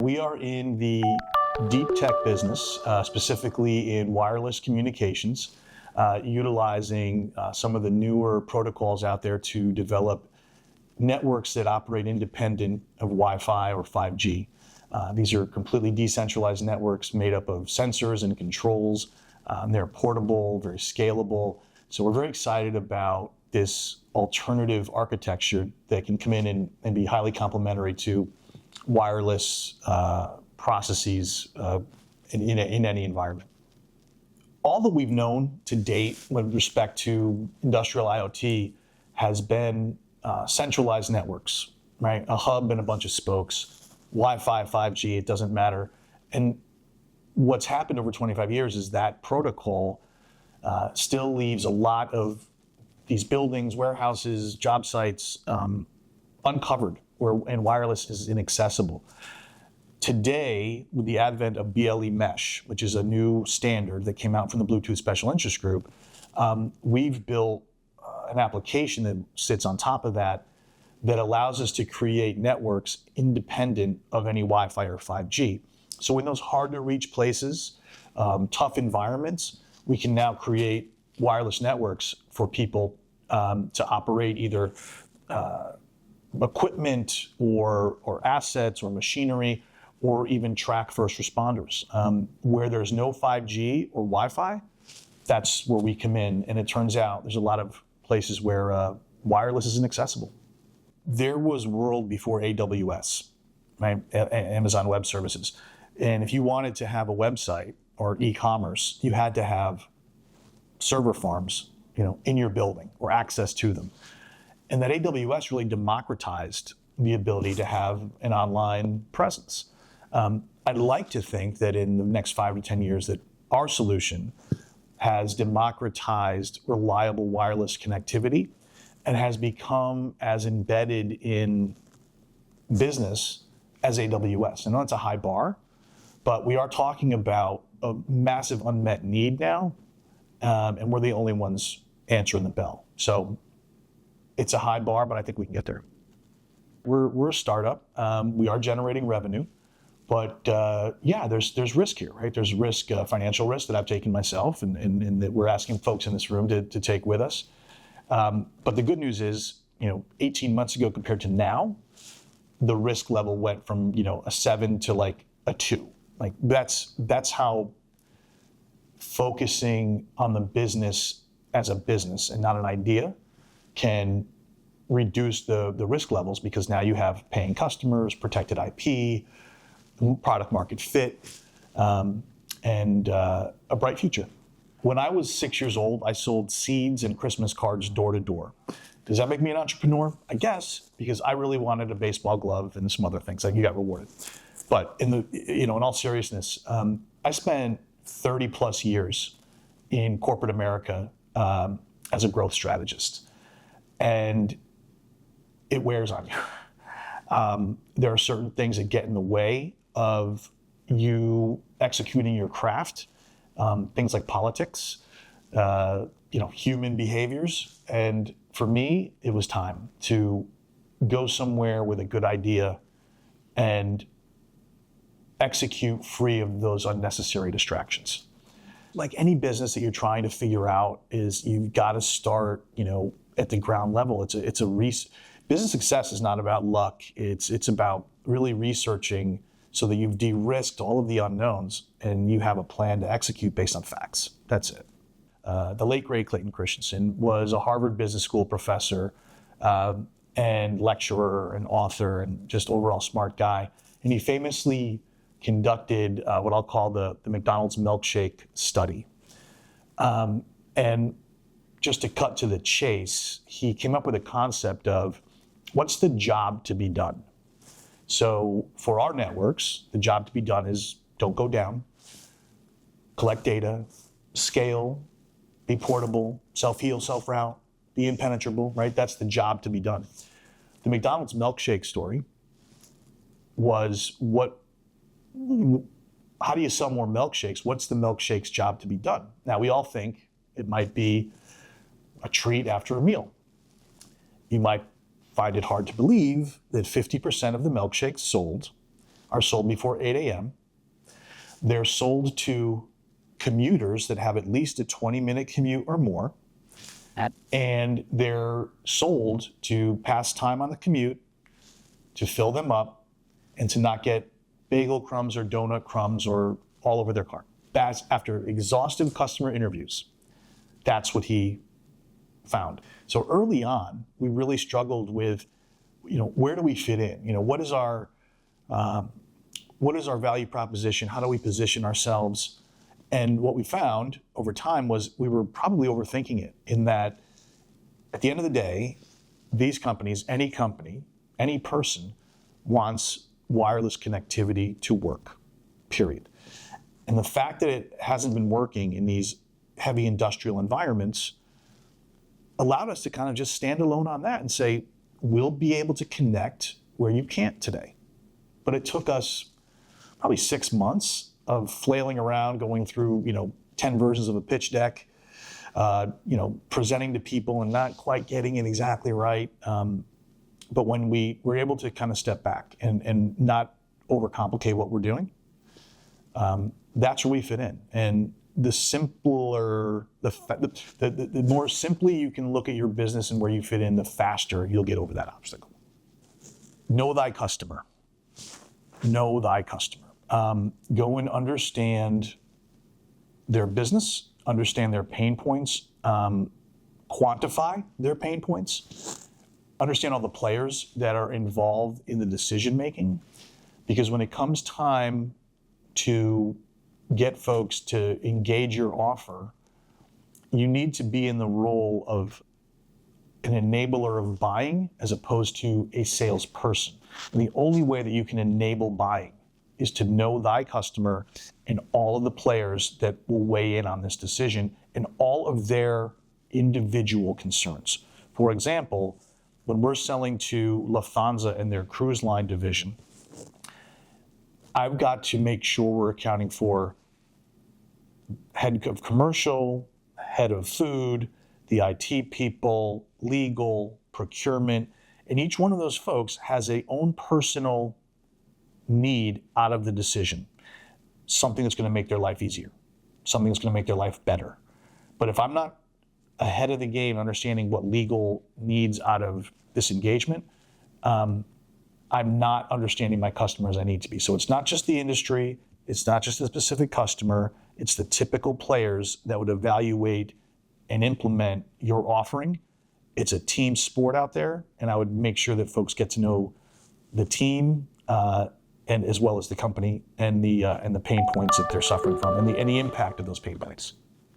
We are in the deep tech business, specifically in wireless communications, utilizing some of the newer protocols out there to develop networks that operate independent of Wi-Fi or 5G. These are completely decentralized networks made up of sensors and controls. They're portable, very scalable. So we're very excited about this alternative architecture that can come in and be highly complementary to wireless processes in any environment. All that we've known to date with respect to industrial IoT has been centralized networks, right? A hub and a bunch of spokes, Wi-Fi, 5G, it doesn't matter. And what's happened over 25 years is that protocol still leaves a lot of these buildings, warehouses, job sites uncovered, and wireless is inaccessible. Today, with the advent of BLE Mesh, which is a new standard that came out from the Bluetooth Special Interest Group, we've built an application that sits on top of that allows us to create networks independent of any Wi-Fi or 5G. So in those hard to reach places, tough environments, we can now create wireless networks for people to operate either equipment or assets or machinery, or even track first responders. Where there's no 5G or Wi-Fi, that's where we come in. And it turns out there's a lot of places where wireless is inaccessible. There was world before AWS, right? Amazon Web Services. And if you wanted to have a website or e-commerce, you had to have server farms, in your building or access to them. And that AWS really democratized the ability to have an online presence. I'd like to think that in the next 5 to 10 years that our solution has democratized reliable wireless connectivity and has become as embedded in business as AWS. I know it's a high bar, but we are talking about a massive unmet need now, and we're the only ones answering the bell. So it's a high bar, but I think we can get there. We're a startup. We are generating revenue, but there's risk here, right? There's risk, financial risk that I've taken myself, and that we're asking folks in this room to take with us. But the good news is, 18 months ago compared to now, the risk level went from a 7 to like a 2. Like that's how focusing on the business as a business and not an idea can reduce the risk levels, because now you have paying customers, protected IP, product market fit, and a bright future. When I was 6 years old, I sold seeds and Christmas cards door to door. Does that make me an entrepreneur? I guess, because I really wanted a baseball glove and some other things. Like, you got rewarded. But in all seriousness, I spent 30 plus years in corporate America as a growth strategist, and it wears on you. There are certain things that get in the way of you executing your craft, things like politics, human behaviors. And for me, it was time to go somewhere with a good idea and execute free of those unnecessary distractions. Like any business that you're trying to figure out, is you've got to start, at the ground level. Business success is not about luck. It's about really researching so that you've de-risked all of the unknowns and you have a plan to execute based on facts. That's it. The late great Clayton Christensen was a Harvard Business School professor and lecturer and author and just overall smart guy. And he famously conducted what I'll call the McDonald's milkshake study. And just to cut to the chase, he came up with a concept of what's the job to be done. So for our networks, the job to be done is don't go down, collect data, scale, be portable, self-heal, self-route, be impenetrable, right? That's the job to be done. The McDonald's milkshake story was how do you sell more milkshakes? What's the milkshake's job to be done? Now, we all think it might be a treat after a meal. You might find it hard to believe that 50% of the milkshakes sold are sold before 8 a.m. They're sold to commuters that have at least a 20-minute commute or more. And they're sold to pass time on the commute, to fill them up, and to not get bagel crumbs or donut crumbs or all over their car. That's after exhaustive customer interviews. That's what he found. So early on, we really struggled with, where do we fit in? What is our value proposition? How do we position ourselves? And what we found over time was we were probably overthinking it, in that at the end of the day, these companies, any company, any person wants wireless connectivity to work, period. And the fact that it hasn't been working in these heavy industrial environments allowed us to kind of just stand alone on that and say, we'll be able to connect where you can't today. But it took us probably 6 months of flailing around, going through 10 versions of a pitch deck, presenting to people and not quite getting it exactly right. But when we were able to kind of step back and not overcomplicate what we're doing, that's where we fit in. And the simpler, the more simply you can look at your business and where you fit in, the faster you'll get over that obstacle. Know thy customer. Know thy customer. Go and understand their business, understand their pain points, quantify their pain points, understand all the players that are involved in the decision making. Because when it comes time to get folks to engage your offer, you need to be in the role of an enabler of buying as opposed to a salesperson. And the only way that you can enable buying is to know thy customer and all of the players that will weigh in on this decision and all of their individual concerns. For example, when we're selling to Lufthansa and their cruise line division, I've got to make sure we're accounting for head of commercial, head of food, the IT people, legal, procurement, and each one of those folks has a own personal need out of the decision. Something that's going to make their life easier, something that's going to make their life better. But if I'm not ahead of the game, understanding what legal needs out of this engagement, I'm not understanding my customer as I need to be. So it's not just the industry, it's not just a specific customer, it's the typical players that would evaluate and implement your offering. It's a team sport out there, and I would make sure that folks get to know the team and as well as the company and the pain points that they're suffering from and the impact of those pain points.